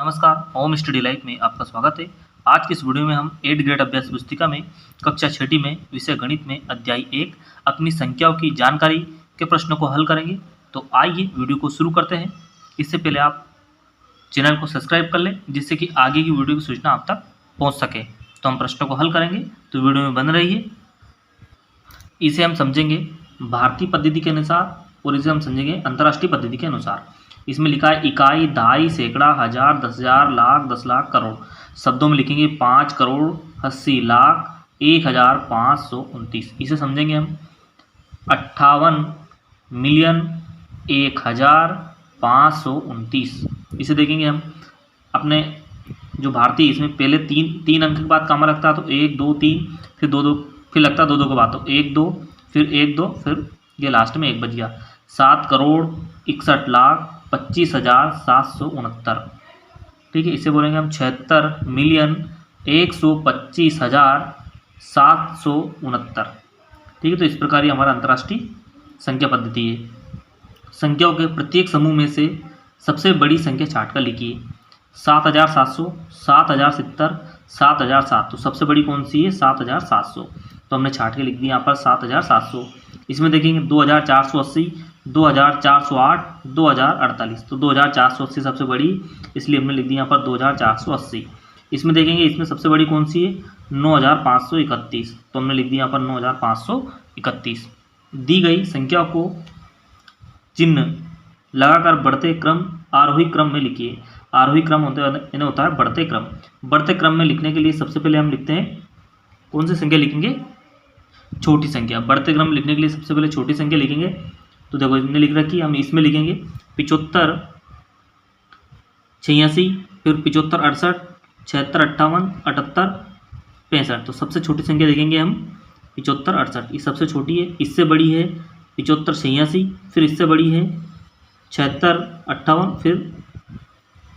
नमस्कार, home study life में आपका स्वागत है। आज की इस वीडियो में हम 8th ग्रेड अभ्यास पुस्तिका में कक्षा 6ठी में विषय गणित में अध्याय 1 अपनी संख्याओं की जानकारी के प्रश्नों को हल करेंगे। तो आइए वीडियो को शुरू करते हैं। इससे पहले आप चैनल को सब्सक्राइब कर लें जिससे कि आगे की वीडियो की सूचना आप तक पहुँच सके। तो हम प्रश्नों को हल करेंगे, तो वीडियो में बने रहिए। इसे हम समझेंगे भारतीय पद्धति के अनुसार और इसे हम समझेंगे अंतर्राष्ट्रीय पद्धति के अनुसार। इसमें लिखा है इकाई, दहाई, सैकड़ा, हजार, 10,000, लाख, 10 लाख, करोड़। शब्दों में लिखेंगे 5 करोड़ 80 लाख 1,529। इसे समझेंगे हम 58 मिलियन 1,529। इसे देखेंगे हम अपने जो भारतीय, इसमें पहले तीन अंक के बाद कामा लगता है तो 1 2 3, फिर 2 2, फिर लगता है 2 2 के बाद तो 1 2, फिर 1 2, फिर ये लास्ट में 1 बच गया। 7 करोड़ 61 लाख 25,769। ठीक है, इसे बोलेंगे हम 76 मिलियन 125,769। ठीक है, तो इस प्रकार ये हमारा अंतर्राष्ट्रीय संख्या पद्धति है। संख्याओं के प्रत्येक समूह में से सबसे बड़ी संख्या छांट कर लिखिए। 7,700, 7,070, 7,007। तो सबसे बड़ी कौन सी है? 7,700। तो हमने छांट के लिख दिया यहाँ पर 7,700। इसमें देखेंगे 2,480, 2,408, 2,048। तो 2,480 सबसे बड़ी, इसलिए हमने लिख दिया यहाँ पर 2,480। इसमें देखेंगे इसमें सबसे बड़ी कौन सी है? 9,531। तो हमने लिख दिया यहाँ पर 9,531। दी गई संख्या को चिन्ह लगाकर बढ़ते क्रम आरोही क्रम में लिखिए। आरोही क्रम होता है बढ़ते क्रम। बढ़ते क्रम में लिखने के लिए सबसे पहले हम लिखते हैं कौन सी संख्या लिखेंगे? छोटी संख्या। बढ़ते क्रम लिखने के लिए सबसे पहले छोटी संख्या लिखेंगे। तो देखो इसने लिख रखी, हम इसमें लिखेंगे 75 86, फिर 75 68, 76 58, 78 65। तो सबसे छोटी संख्या देखेंगे हम 75 68। ये सबसे छोटी है। इससे बड़ी है 75 86, फिर इससे बड़ी है 76 58, फिर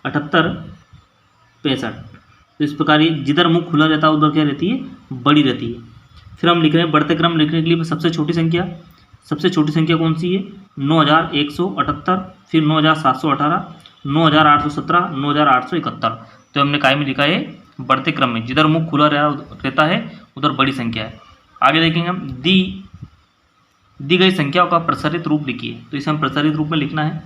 78 65। तो इस प्रकार ये जिधर मुख खुला रहता है उधर क्या रहती है? बड़ी रहती है। फिर हम लिख रहे हैं बढ़ते क्रम लिखने के लिए सबसे छोटी संख्या कौन सी है? 9,178, फिर 9,718, 9,817, 9,871। तो हमने काय में लिखा है बढ़ते क्रम में जिधर मुख खुला रहता है उधर बड़ी संख्या है। आगे देखेंगे हम दी गई संख्याओं का प्रसारित रूप लिखिए। तो इसे हम प्रसारित रूप में लिखना है।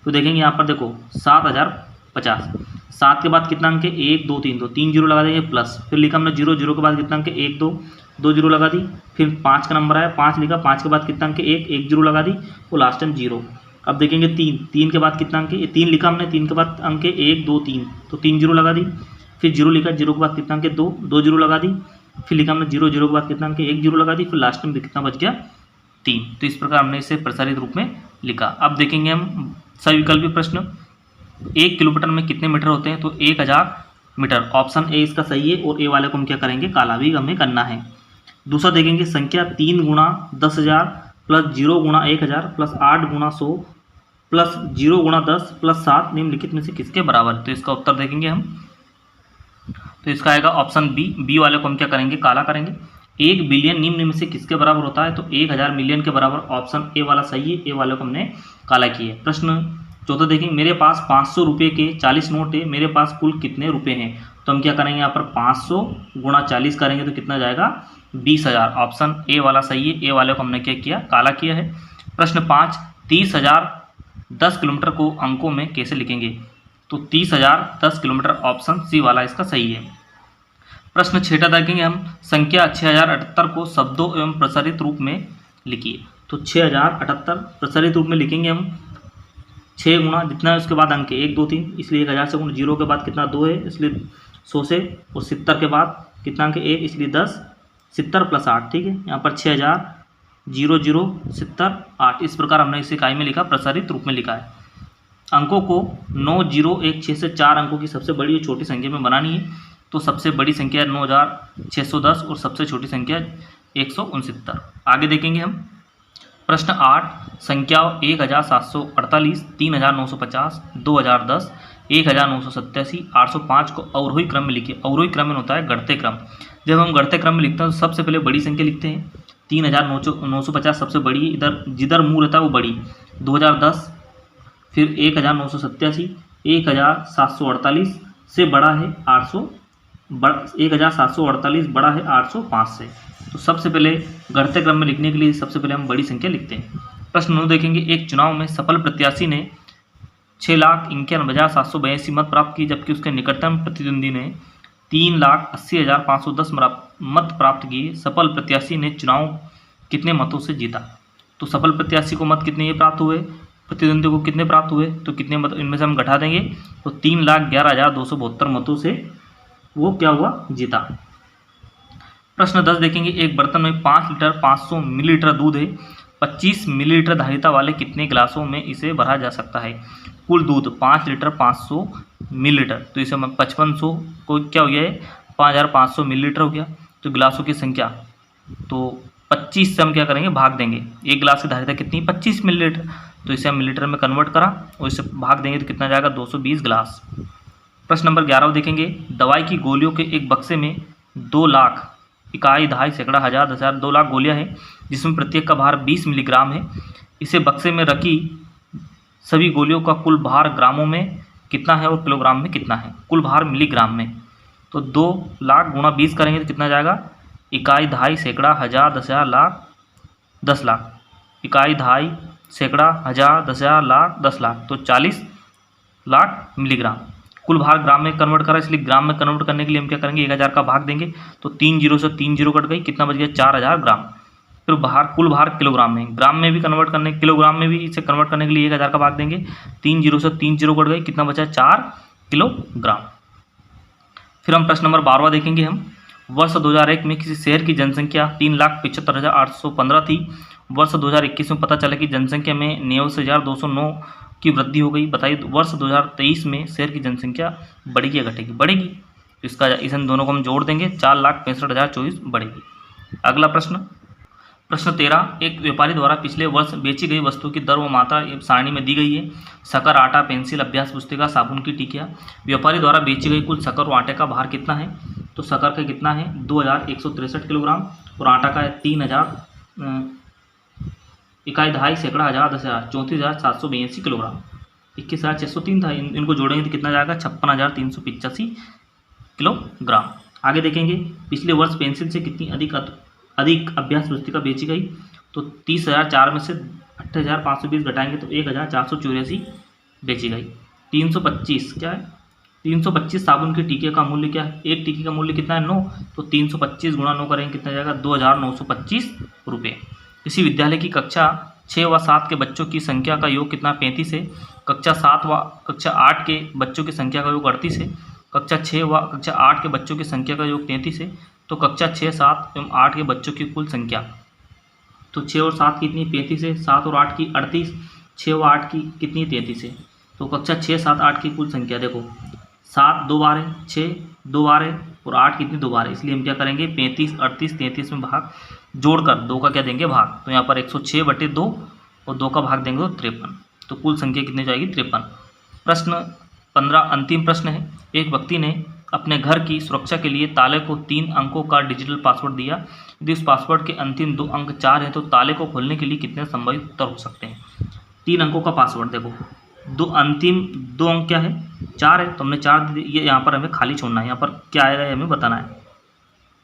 तो देखेंगे यहाँ पर देखो 7,050। 7 के बाद कितना अंक है? 1 2 3, तो 3 जीरो लगा देंगे प्लस, फिर लिखा हमने 0 0 के बाद कितना अंक है? 1 2, 2 जीरो लगा दी। फिर 5 का नंबर आया, 5 लिखा, 5 के बाद कितना अंक है? 1 जीरो लगा दी, वो लास्ट टाइम 0। अब देखेंगे 3 के बाद कितना अंक है? 3 लिखा हमने, 3 के बाद अंक है 1 2 3, तो 3 जीरो लगा दी। फिर 0 लिखा, 0 के बाद कितना अंक है? 2 जीरो लगा दी। फिर लिखा हमने 0 0 के बाद कितना अंक है? 1 जीरो लगा दी, फिर लास्ट में कितना बच गया? 3। तो इस प्रकार हमने इसे प्रसारित रूप में लिखा। अब देखेंगे हम सविकल्पी प्रश्न। 1 किलोमीटर में कितने मीटर होते हैं? तो 1000 मीटर। ऑप्शन ए इसका सही है, और ए वाले को हम क्या करेंगे? काला भी हमें करना है। दूसरा देखेंगे संख्या 3 गुणा 10,000 प्लस 0 गुणा 1,000 प्लस 8 गुणा 100 प्लस 0 गुणा 10 प्लस 7 निम्नलिखित में से किसके बराबर है? तो इसका उत्तर देखेंगे हम। तो इसका आएगा ऑप्शन बी वाले को हम क्या करेंगे? काला करेंगे। 1 बिलियन निम्न में से किसके बराबर होता है? तो 1,000 मिलियन के बराबर। ऑप्शन ए वाला सही है, ए वाले को हमने काला किया है। प्रश्न चौथा देखेंगे मेरे पास 500 रुपये के 40 नोट है, मेरे पास कुल कितने रुपए हैं? तो हम क्या करेंगे यहाँ पर 500 गुणा 40 करेंगे तो कितना जाएगा? 20,000। ऑप्शन ए वाला सही है, ए वाले को हमने क्या किया? काला किया है। प्रश्न 5 30,000 10 किलोमीटर को अंकों में कैसे लिखेंगे? तो 30,000 10 किलोमीटर। ऑप्शन सी वाला इसका सही है। प्रश्न 6 देखेंगे हम संख्या 6,078 को शब्दों एवं प्रसारित रूप में लिखिए। तो 6,078 प्रसारित रूप में लिखेंगे हम 6 गुणा जितना है उसके बाद अंक है 1 2 3, इसलिए 1000 से गुणा 0 के बाद कितना 2 है, इसलिए 100 से, और 70 के बाद कितना अंक है 1, इसलिए 10, 70 प्लस 8। ठीक है, यहाँ पर 6,000 0 0 70 8। इस प्रकार हमने इसे इकाई में लिखा, प्रसारित रूप में लिखा है। अंकों को 9 0 1 6 से 4 अंकों की सबसे बड़ी और छोटी संख्या में बनानी है। तो सबसे बड़ी संख्या 9,610 और सबसे छोटी संख्या 169। आगे देखेंगे हम प्रश्न 8 संख्याओं 1,748, 3,950, 2,010, 1,987, 805 को अवरोही क्रम में लिखिए। अवरोही क्रम में होता है घटते क्रम। जब हम घटते क्रम में लिखते हैं तो सबसे पहले बड़ी संख्या लिखते हैं। 3,950 सबसे बड़ी है, इधर जिधर मुँह रहता है वो बड़ी। 2,010, फिर 1,987, 1,748, से बड़ा है 1748 बड़ा है 805 से। तो सबसे पहले घटते क्रम में लिखने के लिए सबसे पहले हम बड़ी संख्या लिखते हैं। प्रश्न 9 देखेंगे, एक चुनाव में सफल प्रत्याशी ने 6,51,782 मत प्राप्त किए, जबकि उसके निकटतम प्रतिद्वंदी ने 3,80,510 मत प्राप्त किए। सफल प्रत्याशी ने चुनाव कितने मतों से जीता? तो सफल प्रत्याशी को मत कितने ये प्राप्त हुए, प्रतिद्वंदी को कितने प्राप्त हुए, तो कितने मत इनमें से हम घटा देंगे, तो 3,11,272 मतों से वो क्या हुआ, जीता। प्रश्न 10 देखेंगे, एक बर्तन में 5 लीटर 500 मिलीलीटर दूध है। 25 मिलीलीटर धारिता वाले कितने गिलासों में इसे भरा जा सकता है? कुल दूध 5 लीटर 500 मिलीलीटर, तो इसे हम 5500 को क्या हो गया है, 5500 मिलीलीटर हो गया। तो गिलासों की संख्या, तो 25 से हम क्या करेंगे, भाग देंगे। एक गिलास की धारिता कितनी, 25 मिलीलीटर, तो इसे हम मिलीलीटर में कन्वर्ट करा और इसे भाग देंगे तो कितना जाएगा, 220 गिलास। प्रश्न नंबर 11 देखेंगे, दवाई की गोलियों के एक बक्से में 2 लाख इकाई, दहाई, सैकड़ा, हजार, 10,000 2 लाख गोलियां हैं, जिसमें प्रत्येक का भार 20 मिलीग्राम है। इसे बक्से में रखी सभी गोलियों का कुल भार ग्रामों में कितना है और किलोग्राम में कितना है? कुल भार मिलीग्राम में, तो 2 लाख गुणा 20 करेंगे तो कितना जाएगा, इकाई, दहाई, सैकड़ा, हजार, 10,000, लाख, 10 लाख, इकाई, दहाई, सैकड़ा, हजार, 10,000, लाख, 10 लाख, तो 40 लाख मिलीग्राम। कुल भार ग्राम में कन्वर्ट करा, इसलिए ग्राम में कन्वर्ट करने के लिए हम क्या करेंगे, 1000 का भाग देंगे, तो 3 जीरो से 3 जीरो कट गई, कितना बच गया, 4000 ग्राम। फिर भार, कुल भार किलोग्राम में, ग्राम में भी कन्वर्ट करने, किलोग्राम में भी इसे कन्वर्ट करने के लिए 1000 का भाग देंगे, 3 जीरो से 3 जीरो कट गई, कितना बचा, 4 किलोग्राम। फिर हम प्रश्न नंबर 12 देखेंगे हम, वर्ष 2001 में किसी शहर की जनसंख्या 3,75,815 थी। वर्ष 2021 में पता चला कि जनसंख्या में 89,209 की वृद्धि हो गई। बताइए वर्ष 2023 में शहर की जनसंख्या बढ़ेगी या घटेगी? बढ़ेगी। तो इसका इन दोनों को हम जोड़ देंगे, 4,65,024 बढ़ेगी। अगला प्रश्न 13, एक व्यापारी द्वारा पिछले वर्ष बेची गई वस्तु की दर व मात्रा सारणी में दी गई है। शक्कर, आटा, पेंसिल, अभ्यास पुस्तिका, साबुन की टिकिया। व्यापारी द्वारा बेची गई कुल शक्कर और आटे का भार कितना है? तो शक्कर का कितना है, 2,163 किलोग्राम, और आटा का है 3,000 इकाई, दहाई, सैकड़ा, हजार, 10,000, 34,782 किलोग्राम। 21,603 था, इनको जोड़ेंगे तो कितना जाएगा, 56,385 किलोग्राम। आगे देखेंगे, पिछले वर्ष पेंसिल से कितनी अधिक अभ्यास पुस्तिका बेची गई? तो 30,004 में से 8,520 घटाएंगे तो 1,484 बेची गई। 325 क्या है, 325 साबुन के टीके का मूल्य क्या है? एक टीके का मूल्य कितना है, 9, तो 325 गुणा 9 करेंगे, कितना जाएगा, 2,925 रुपये। किसी विद्यालय की कक्षा 6 व 7 के बच्चों की संख्या का योग कितना, 35 है। कक्षा 7 व कक्षा 8 के बच्चों की संख्या का योग 38 है। कक्षा 6 व कक्षा 8 के बच्चों की संख्या का योग 33 है। तो कक्षा 6, 7 एवं 8 के बच्चों की कुल संख्या, तो 6 और 7 कितनी, 35 है, 7 और 8 की 38, 6 व 8 की कितनी, 33 है। तो कक्षा 6, 7, 8 की कुल संख्या देखो, 7 2 बार है, 6 2 बार है, और 8 कितनी, 2 बार है। इसलिए हम क्या करेंगे, 35, 38, 33 में भाग जोड़कर 2 का क्या देंगे, भाग। तो यहाँ पर 106/2 और 2 का भाग देंगे तो 53। तो कुल संख्या कितनी जाएगी, 53। प्रश्न 15 अंतिम प्रश्न है, एक व्यक्ति ने अपने घर की सुरक्षा के लिए ताले को 3 अंकों का डिजिटल पासवर्ड दिया। यदि उस पासवर्ड के अंतिम 2 अंक 4 हैं तो ताले को खोलने के लिए कितने संभावित उत्तर हो सकते हैं? 3 अंकों का पासवर्ड, देखो अंतिम 2 अंक क्या है, 4 है, तो हमने 4 ये यहाँ पर हमें खाली छोड़ना है। यहाँ पर क्या आएगा ये हमें बताना है।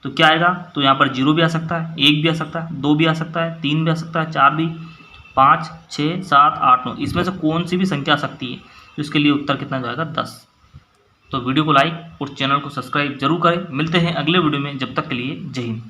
तो क्या आएगा, तो यहाँ पर 0 भी आ सकता है, 1 भी आ सकता है, 2 भी आ सकता है, 3 भी आ सकता है, 4 भी, 5, 6, 7, 8, 9, इसमें से कौन सी भी संख्या आ सकती है। तो इसके लिए उत्तर कितना जाएगा, 10। तो वीडियो को लाइक और चैनल को सब्सक्राइब जरूर करें। मिलते हैं अगले वीडियो में, जब तक के लिए जय हिंद।